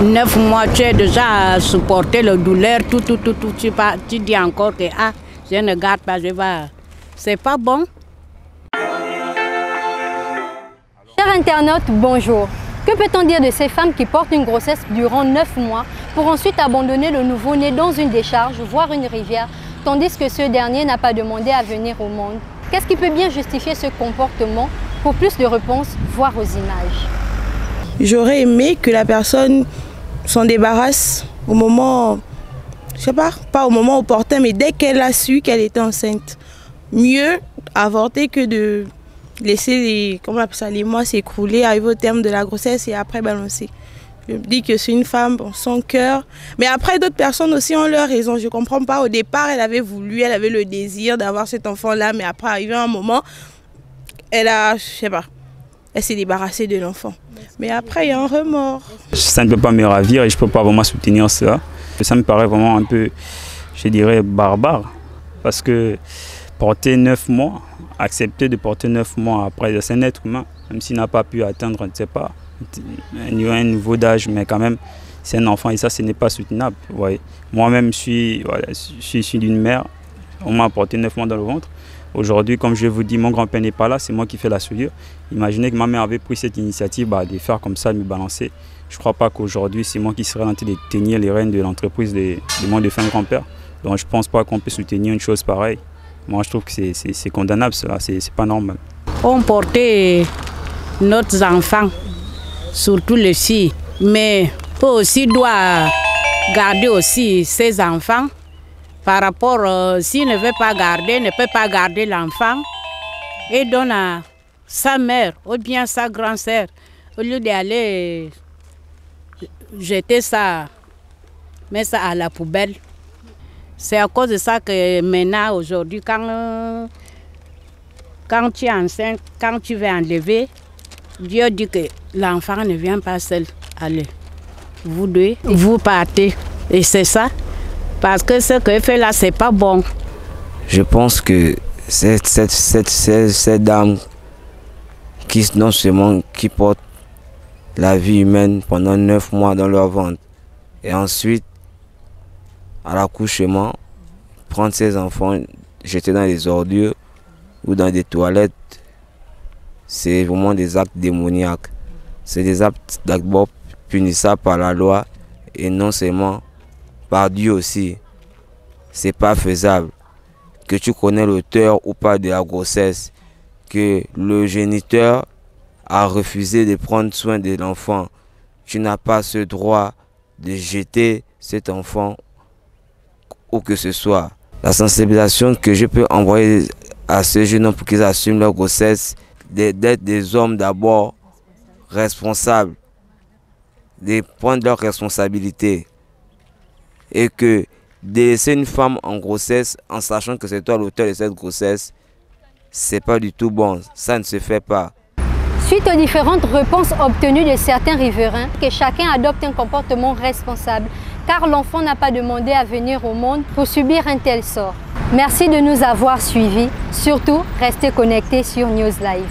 9 mois, tu es déjà à supporter la douleur, tout. Tu dis encore que je ne garde pas, je vais. C'est pas bon. Chers internautes, bonjour. Que peut-on dire de ces femmes qui portent une grossesse durant 9 mois pour ensuite abandonner le nouveau-né dans une décharge, voire une rivière, tandis que ce dernier n'a pas demandé à venir au monde? Qu'est-ce qui peut bien justifier ce comportement? Pour plus de réponses, voir aux images. J'aurais aimé que la personne s'en débarrasse au moment, je sais pas au moment opportun, mais dès qu'elle a su qu'elle était enceinte. Mieux avorter que de laisser les mois s'écrouler, arriver au terme de la grossesse et après balancer. Je me dis que c'est une femme, bon, son cœur. Mais après, d'autres personnes aussi ont leur raison. Je ne comprends pas. Au départ, elle avait voulu, elle avait le désir d'avoir cet enfant-là, mais après, arrivé à un moment, elle s'est débarrassée de l'enfant. Mais après, il y a un remords. Ça ne peut pas me ravir et je ne peux pas vraiment soutenir ça. Ça me paraît vraiment un peu, je dirais, barbare. Parce que porter 9 mois, accepter de porter 9 mois après, c'est un être humain, même s'il n'a pas pu atteindre, je ne sais pas, un niveau d'âge, mais quand même, c'est un enfant et ça, ce n'est pas soutenable. Ouais. Moi-même, je suis issu d'une mère, on m'a porté 9 mois dans le ventre. Aujourd'hui, comme je vous dis, mon grand-père n'est pas là, c'est moi qui fais la soudure. Imaginez que ma mère avait pris cette initiative de faire comme ça, de me balancer. Je ne crois pas qu'aujourd'hui, c'est moi qui serais en train de tenir les rênes de l'entreprise de mon défunt grand-père. Donc je ne pense pas qu'on peut soutenir une chose pareille. Moi, je trouve que c'est condamnable, cela, c'est pas normal. On portait nos enfants, surtout les filles, mais eux aussi doivent garder aussi ses enfants. Par rapport, s'il ne veut pas garder, ne peut pas garder l'enfant, et donne à sa mère ou bien sa grand-sœur, au lieu d'aller jeter ça, mettre ça à la poubelle. C'est à cause de ça que maintenant, aujourd'hui, quand tu es enceinte, quand tu veux enlever, Dieu dit que l'enfant ne vient pas seul. Allez, vous deux, vous partez. Et c'est ça. Parce que ce que fait là, c'est pas bon. Je pense que cette dame non seulement qui porte la vie humaine pendant 9 mois dans leur ventre et ensuite à l'accouchement prendre ses enfants, jeter dans les ordures ou dans des toilettes, c'est vraiment des actes démoniaques. C'est des actes d'abord punissables par la loi et non seulement par Dieu aussi. C'est pas faisable. Que tu connais l'auteur ou pas de la grossesse, que le géniteur a refusé de prendre soin de l'enfant, tu n'as pas ce droit de jeter cet enfant où que ce soit. La sensibilisation que je peux envoyer à ces jeunes hommes pour qu'ils assument leur grossesse, d'être des hommes d'abord responsables, de prendre leurs responsabilités. Et que de laisser une femme en grossesse en sachant que c'est toi l'auteur de cette grossesse, c'est pas du tout bon, ça ne se fait pas. Suite aux différentes réponses obtenues de certains riverains, que chacun adopte un comportement responsable, car l'enfant n'a pas demandé à venir au monde pour subir un tel sort. Merci de nous avoir suivis, surtout restez connectés sur News Live.